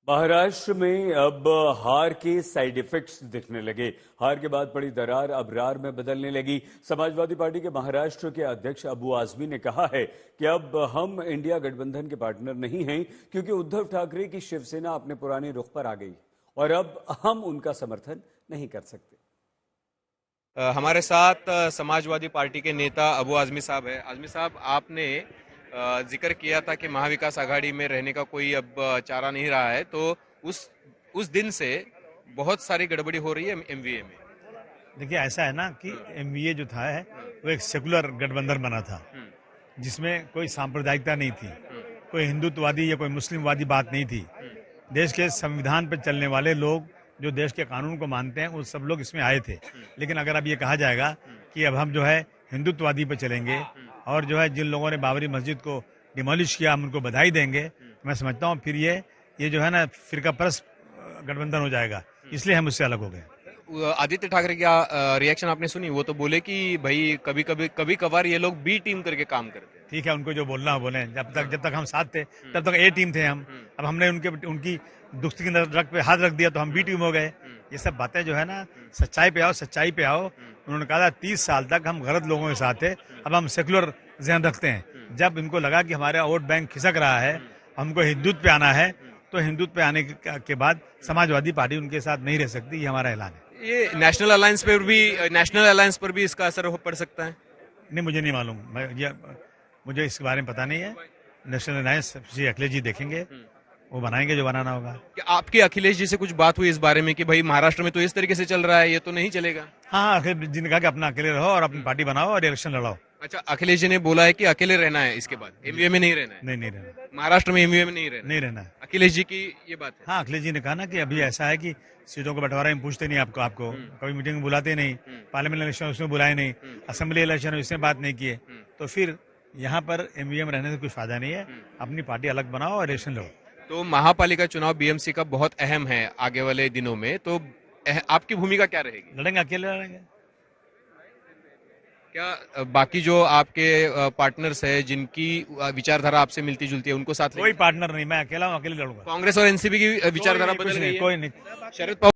महाराष्ट्र में अब हार के साइड इफेक्ट्स दिखने लगे। हार के बाद पड़ी दरार अब रार में बदलने लगी। समाजवादी पार्टी के महाराष्ट्र के अध्यक्ष अबू आजमी ने कहा है कि अब हम इंडिया गठबंधन के पार्टनर नहीं हैं, क्योंकि उद्धव ठाकरे की शिवसेना अपने पुराने रुख पर आ गई और अब हम उनका समर्थन नहीं कर सकते। हमारे साथ समाजवादी पार्टी के नेता अबू आजमी साहब है। आजमी साहब, आपने जिक्र किया था कि महाविकास आघाड़ी में रहने का कोई अब चारा नहीं रहा है, तो उस दिन से बहुत सारी गड़बड़ी हो रही है एमवीए में। देखिए, ऐसा है ना कि एमवीए जो था वो एक सेकुलर गठबंधन बना था, जिसमें कोई सांप्रदायिकता नहीं थी, कोई हिंदुत्ववादी या कोई मुस्लिमवादी बात नहीं थी। देश के संविधान पर चलने वाले लोग जो देश के कानून को मानते हैं वो सब लोग इसमें आए थे। लेकिन अगर अब ये कहा जाएगा कि अब हम जो है हिंदुत्ववादी पर चलेंगे और जो है जिन लोगों ने बाबरी मस्जिद को डिमोलिश किया हम उनको बधाई देंगे, मैं समझता हूँ फिर ये जो है ना फिरका परस्त गठबंधन हो जाएगा। इसलिए हम उससे अलग हो गए। आदित्य ठाकरे का रिएक्शन आपने सुनी? वो तो बोले कि भाई कभी कभार ये लोग बी टीम करके काम करते हैं। ठीक है, उनको जो बोलना हो बोले। जब तक हम साथ थे तब तक ए टीम थे हम। अब हमने उनकी दुख की नजर पे हाथ रख दिया तो हम बी टीम हो गए। ये सब बातें जो है ना, सच्चाई पे आओ, सच्चाई पे आओ। उन्होंने कहा था 30 साल तक हम गलत लोगों के साथ थे, अब हम सेकुलर ज़हन रखते हैं। जब इनको लगा कि हमारा वोट बैंक खिसक रहा है, हमको हिंदुत्व पे आना है, तो हिंदुत्व पे आने के बाद समाजवादी पार्टी उनके साथ नहीं रह सकती। ये हमारा ऐलान है। ये नेशनल अलायंस पर भी इसका असर पड़ सकता है? नहीं, मुझे नहीं मालूम। मुझे इसके बारे में पता नहीं है। नेशनल अलायंस श्री अखिलेश जी देखेंगे, वो बनाएंगे जो बनाना होगा। कि आपके अखिलेश जी से कुछ बात हुई इस बारे में कि भाई महाराष्ट्र में तो इस तरीके से चल रहा है, ये तो नहीं चलेगा? हाँ, अखिलेश जी ने कहा कि अपना अकेले रहो और अपनी पार्टी बनाओ और इलेक्शन लड़ाओ। अच्छा, अखिलेश जी ने बोला है कि अकेले रहना है, इसके बाद एमवीए में नहीं रहना है? नहीं रहना, महाराष्ट्र में एमवीए में नहीं रहना है। अखिलेश जी की ये बात है? हाँ, अखिलेश जी ने कहा ना कि अभी ऐसा है कि सीटों को बंटवारा में पूछते नहीं आपको कभी मीटिंग में बुलाते नहीं, पार्लियामेंट इलेक्शन उसमें बुलाए नहीं, असेंबली इलेक्शन उसमें बात नहीं किए, तो फिर यहाँ पर एमवीए में रहने से कुछ फायदा नहीं है। अपनी पार्टी अलग बनाओ और इलेक्शन लड़ो। तो महापालिका चुनाव बीएमसी का बहुत अहम है आगे वाले दिनों में, तो आपकी भूमिका क्या रहेगी? लड़ेंगे, अकेले लड़ेंगे। क्या बाकी जो आपके पार्टनर्स है जिनकी विचारधारा आपसे मिलती जुलती है उनको साथ? कोई पार्टनर नहीं, मैं अकेला हूँ, अकेले लड़ूंगा। कांग्रेस और एनसीपी की विचारधारा बदल गई है? कोई नहीं। शरद पवार